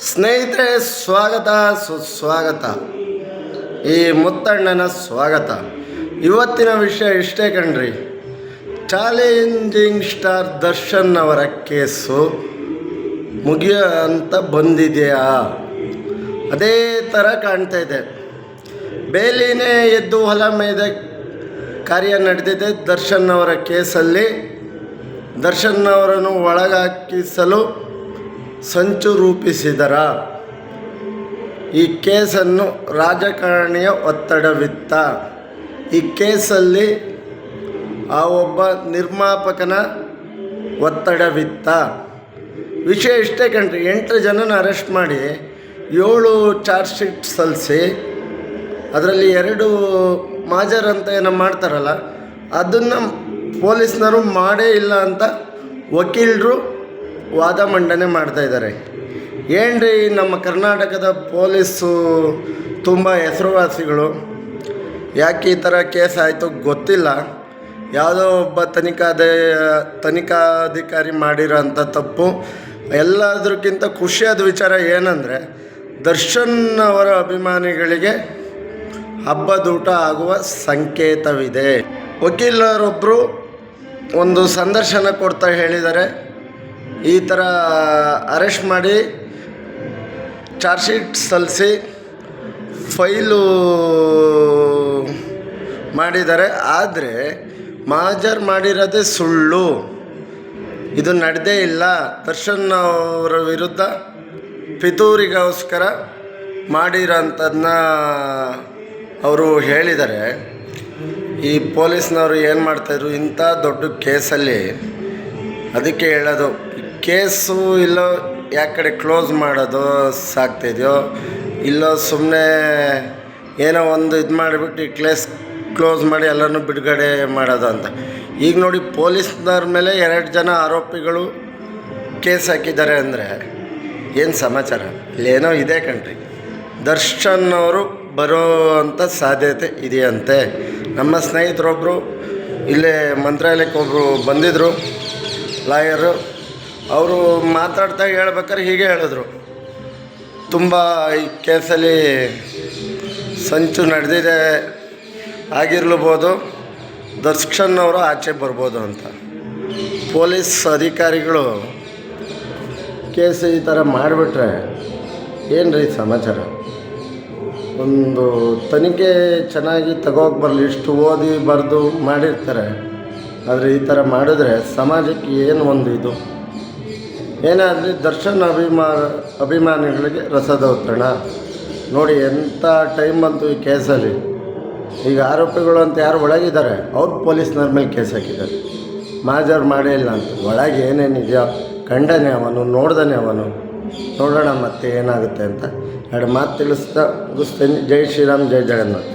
ಸ್ನೇಹಿತರೆ, ಸ್ವಾಗತ ಸುಸ್ವಾಗತ. ಈ ಮುತ್ತಣ್ಣನ ಸ್ವಾಗತ. ಇವತ್ತಿನ ವಿಷಯ ಇಷ್ಟೇ ಕಣ್ರಿ. ಚಾಲೆಂಜಿಂಗ್ ಸ್ಟಾರ್ ದರ್ಶನ್ ಅವರ ಕೇಸು ಮುಗಿಯೋ ಅಂತ ಬಂದಿದೆಯಾ? ಅದೇ ಥರ ಕಾಣ್ತಾ ಇದೆ. ಬೇಲಿನೇ ಎದ್ದು ಹೊಲ ಮೇಯ್ದ ಕಾರ್ಯ ನಡೆದಿದೆ. ದರ್ಶನ್ ಅವರ ಕೇಸಲ್ಲಿ ದರ್ಶನ್ ಅವರನ್ನು ಒಳಗಾಕಿಸಲು ಸಂಚು ರೂಪಿಸಿದರ. ಈ ಕೇಸನ್ನು ರಾಜಕಾರಣಿಯ ಒತ್ತಡವಿತ್ತ. ಈ ಕೇಸಲ್ಲಿ ಆ ಒಬ್ಬ ನಿರ್ಮಾಪಕನ ಒತ್ತಡವಿತ್ತ. ವಿಷಯ ಇಷ್ಟೇ ಕಣ್ರಿ. 8 ಜನನ ಅರೆಸ್ಟ್ ಮಾಡಿ 7 ಚಾರ್ಜ್ ಶೀಟ್ ಸಲ್ಲಿಸಿ ಅದರಲ್ಲಿ 2 ಮಾಜರ್ ಅಂತ ಏನೋ ಮಾಡ್ತಾರಲ್ಲ, ಅದನ್ನು ಪೊಲೀಸ್ನವರು ಮಾಡೇ ಇಲ್ಲ ಅಂತ ವಕೀಲರು ವಾದ ಮಂಡನೆ ಮಾಡ್ತಾಯಿದ್ದಾರೆ. ಏನ್ರಿ, ನಮ್ಮ ಕರ್ನಾಟಕದ ಪೊಲೀಸು ತುಂಬ ಹೆಸರುವಾಸಿಗಳು. ಯಾಕೆ ಈ ಥರ ಕೇಸ್ ಆಯಿತು ಗೊತ್ತಿಲ್ಲ. ಯಾವುದೋ ಒಬ್ಬ ತನಿಖಾಧಿಕಾರಿ ಮಾಡಿರೋಂಥ ತಪ್ಪು. ಎಲ್ಲದಕ್ಕಿಂತ ಖುಷಿಯಾದ ವಿಚಾರ ಏನಂದರೆ, ದರ್ಶನ್ ಅವರ ಅಭಿಮಾನಿಗಳಿಗೆ ಹಬ್ಬದೂಟ ಆಗುವ ಸಂಕೇತವಿದೆ. ವಕೀಲರೊಬ್ಬರು ಒಂದು ಸಂದರ್ಶನ ಕೊಡ್ತಾ ಹೇಳಿದ್ದಾರೆ, ಈ ಥರ ಅರೆಸ್ಟ್ ಮಾಡಿ ಚಾರ್ಜ್ ಶೀಟ್ ಸಲ್ಲಿಸಿ ಫೈಲು ಮಾಡಿದ್ದಾರೆ. ಆದರೆ ಮಾಜರ್ ಮಾಡಿರೋದೇ ಸುಳ್ಳು, ಇದು ನಡೆದೇ ಇಲ್ಲ. ದರ್ಶನ್ ಅವರ ವಿರುದ್ಧ ಪಿತೂರಿಗೋಸ್ಕರ ಮಾಡಿರೋಂಥದ್ದನ್ನ ಅವರು ಹೇಳಿದ್ದಾರೆ. ಈ ಪೊಲೀಸ್ನವರು ಏನು ಮಾಡ್ತಾಯಿದ್ರು ಇಂಥ ದೊಡ್ಡ ಕೇಸಲ್ಲಿ? ಅದಕ್ಕೆ ಹೇಳೋದು, ಕೇಸು ಇಲ್ಲೋ ಯಾಕೆ ಕಡೆ ಕ್ಲೋಸ್ ಮಾಡೋದು ಸಾಕ್ತಿದೆಯೋ, ಇಲ್ಲೋ ಸುಮ್ಮನೆ ಏನೋ ಒಂದು ಇದು ಮಾಡಿಬಿಟ್ಟು ಈ ಕ್ಲೋಸ್ ಮಾಡಿ ಎಲ್ಲನೂ ಬಿಡುಗಡೆ ಮಾಡೋದು ಅಂತ. ಈಗ ನೋಡಿ, ಪೊಲೀಸ್ನವ್ರ ಮೇಲೆ 2 ಜನ ಆರೋಪಿಗಳು ಕೇಸ್ ಹಾಕಿದ್ದಾರೆ ಅಂದರೆ ಏನು ಸಮಾಚಾರ? ಇಲ್ಲೇನೋ ಇದೆ ಕಣ್ರಿ. ದರ್ಶನ್ ಅವರು ಬರೋ ಅಂಥ ಸಾಧ್ಯತೆ ಇದೆಯಂತೆ. ನಮ್ಮ ಸ್ನೇಹಿತರೊಬ್ಬರು ಇಲ್ಲೇ ಮಂತ್ರಾಲಯಕ್ಕೊಬ್ಬರು ಬಂದಿದ್ದರು, ಲಾಯರು. ಅವರು ಮಾತಾಡ್ತಾ ಹೇಳ್ಬೇಕಾದ್ರೆ ಹೀಗೆ ಹೇಳಿದ್ರು, ತುಂಬ ಈ ಕೇಸಲ್ಲಿ ಸಂಚು ನಡೆದಿದೆ, ಆಗಿರ್ಲಬೋದು, ದರ್ಶನ್ ಅವರು ಆಚೆ ಬರ್ಬೋದು ಅಂತ. ಪೊಲೀಸ್ ಅಧಿಕಾರಿಗಳು ಕೇಸ್ ಈ ಥರ ಮಾಡಿಬಿಟ್ರೆ ಏನು ರೀ ಸಮಾಚಾರ? ಒಂದು ತನಿಖೆ ಚೆನ್ನಾಗಿ ತಗೋಗಿ ಬರಲಿ, ಇಷ್ಟು ಓದಿ ಬರೆದು ಮಾಡಿರ್ತಾರೆ. ಆದರೆ ಈ ಥರ ಮಾಡಿದ್ರೆ ಸಮಾಜಕ್ಕೆ ಏನು ಒಂದು ಇದು? ಏನಾದರೆ ದರ್ಶನ್ ಅಭಿಮಾನಿಗಳಿಗೆ ರಸದೌತಣ ನೋಡಿ. ಎಂಥ ಟೈಮ್ ಬಂತು ಈ ಕೇಸಲ್ಲಿ. ಈಗ ಆರೋಪಿಗಳು ಅಂತ ಯಾರು ಒಳಗಿದ್ದಾರೆ, ಅವ್ರು ಪೊಲೀಸ್ನವ್ರ ಮೇಲೆ ಕೇಸ್ ಹಾಕಿದ್ದಾರೆ. ಮಾಜರ್ ಮಾಡೇ ಇಲ್ಲ ಅಂತ. ಒಳಗೆ ಏನೇನಿದೆಯೋ ಕಂಡನೇ ಅವನು, ನೋಡ್ದಾನೆ ಅವನು. ನೋಡೋಣ ಮತ್ತೆ ಏನಾಗುತ್ತೆ ಅಂತ 2 ಮಾತು ತಿಳಿಸ್ತಾ ಮುಗಿಸ್ತೇನೆ. ಜೈ ಶ್ರೀರಾಮ್, ಜೈ ಜಗನ್ನಾಥ್.